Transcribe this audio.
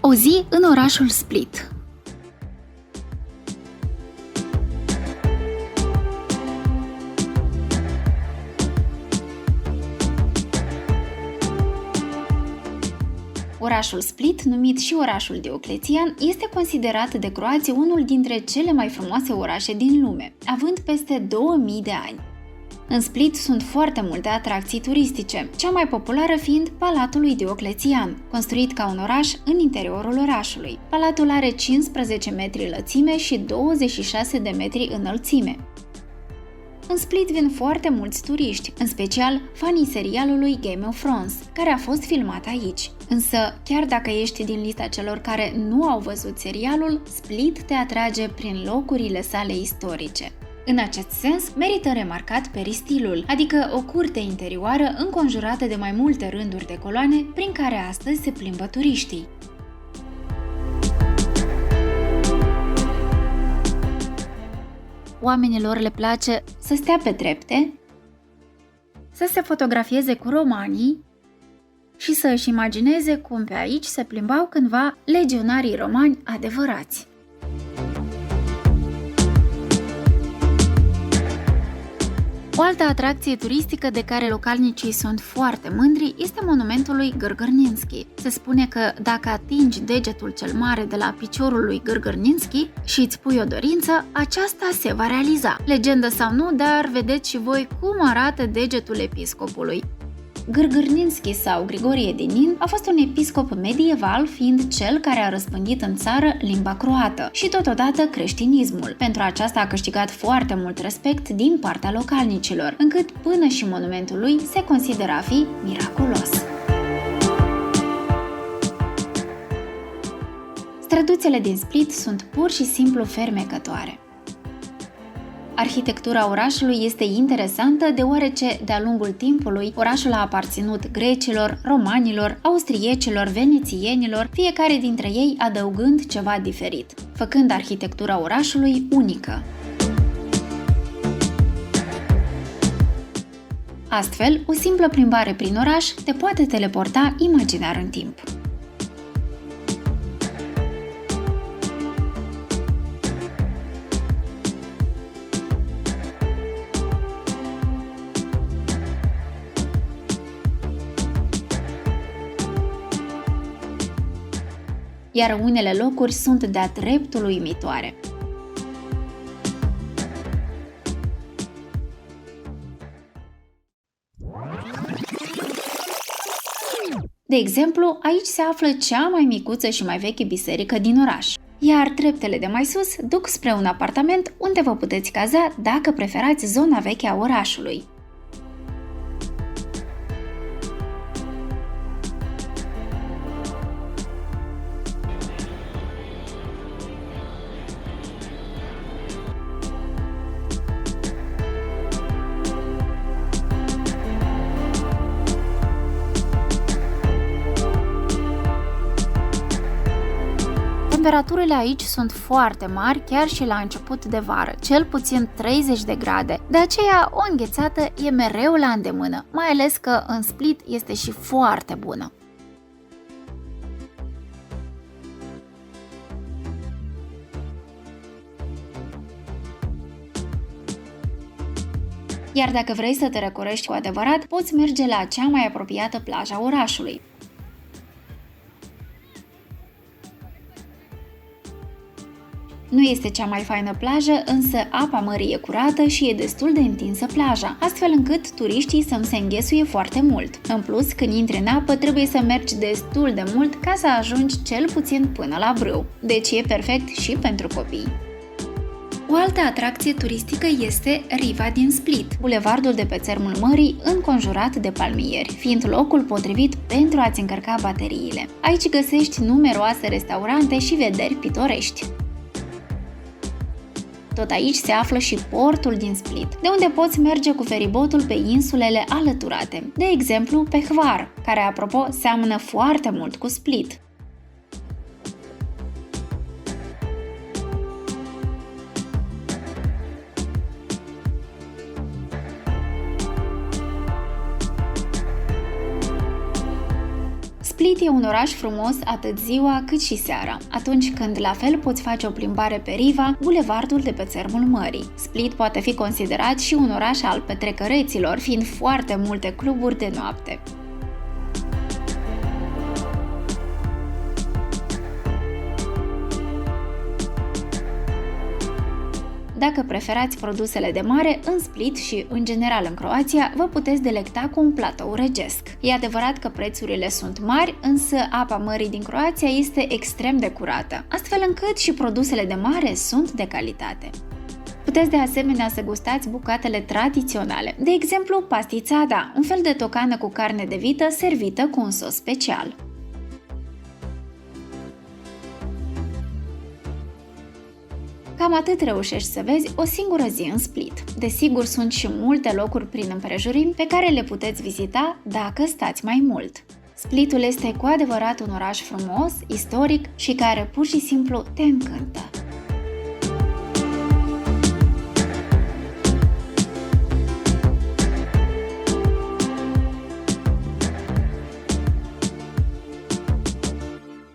O zi în orașul Split. Orașul Split, numit și orașul Dioclețian, este considerat de croații unul dintre cele mai frumoase orașe din lume, având peste 2000 de ani. În Split sunt foarte multe atracții turistice, cea mai populară fiind Palatul lui Dioclețian, construit ca un oraș în interiorul orașului. Palatul are 15 metri lățime și 26 de metri înălțime. În Split vin foarte mulți turiști, în special fanii serialului Game of Thrones, care a fost filmat aici. Însă, chiar dacă ești din lista celor care nu au văzut serialul, Split te atrage prin locurile sale istorice. În acest sens, merită remarcat peristilul, adică o curte interioară înconjurată de mai multe rânduri de coloane prin care astăzi se plimbă turiștii. Oamenilor le place să stea pe trepte, să se fotografieze cu romanii și să își imagineze cum pe aici se plimbau cândva legionarii romani adevărați. O altă atracție turistică de care localnicii sunt foarte mândri este monumentul lui Gârgârninski. Se spune că dacă atingi degetul cel mare de la piciorul lui Gârgârninski și îți pui o dorință, aceasta se va realiza. Legendă sau nu, dar vedeți și voi cum arată degetul episcopului. Gârgârninski sau Grigorie din Nin a fost un episcop medieval, fiind cel care a răspândit în țară limba croată și totodată creștinismul. Pentru aceasta a câștigat foarte mult respect din partea localnicilor, încât până și monumentul lui se considera a fi miraculos. Străduțele din Split sunt pur și simplu fermecătoare. Arhitectura orașului este interesantă deoarece, de-a lungul timpului, orașul a aparținut grecilor, romanilor, austriecilor, venețienilor, fiecare dintre ei adăugând ceva diferit, făcând arhitectura orașului unică. Astfel, o simplă plimbare prin oraș te poate teleporta imaginar în timp. Iar unele locuri sunt de-a dreptul uimitoare. De exemplu, aici se află cea mai micuță și mai veche biserică din oraș, iar treptele de mai sus duc spre un apartament unde vă puteți caza dacă preferați zona veche a orașului. Temperaturile aici sunt foarte mari, chiar și la început de vară, cel puțin 30 de grade. De aceea, o înghețată e mereu la îndemână, mai ales că în Split este și foarte bună. Iar dacă vrei să te răcorești cu adevărat, poți merge la cea mai apropiată plajă a orașului. Nu este cea mai faină plajă, însă apa mării e curată și e destul de întinsă plaja, astfel încât turiștii să nu se înghesuie foarte mult. În plus, când intri în apă, trebuie să mergi destul de mult ca să ajungi cel puțin până la brâu, deci e perfect și pentru copii. O altă atracție turistică este Riva din Split, bulevardul de pe țărmul mării înconjurat de palmieri, fiind locul potrivit pentru a-ți încărca bateriile. Aici găsești numeroase restaurante și vederi pitorești. Tot aici se află și portul din Split, de unde poți merge cu feribotul pe insulele alăturate, de exemplu pe Hvar, care, apropo, seamănă foarte mult cu Split. Split e un oraș frumos atât ziua cât și seara, atunci când la fel poți face o plimbare pe Riva, bulevardul de pe țărmul mării. Split poate fi considerat și un oraș al petrecăreților, fiind foarte multe cluburi de noapte. Dacă preferați produsele de mare, în Split și, în general, în Croația, vă puteți delecta cu un platou regesc. E adevărat că prețurile sunt mari, însă apa mării din Croația este extrem de curată, astfel încât și produsele de mare sunt de calitate. Puteți de asemenea să gustați bucatele tradiționale, de exemplu pastițada, un fel de tocană cu carne de vită servită cu un sos special. Cam atât reușești să vezi o singură zi în Split. Desigur, sunt și multe locuri prin împrejurimi pe care le puteți vizita dacă stați mai mult. Splitul este cu adevărat un oraș frumos, istoric și care pur și simplu te încântă.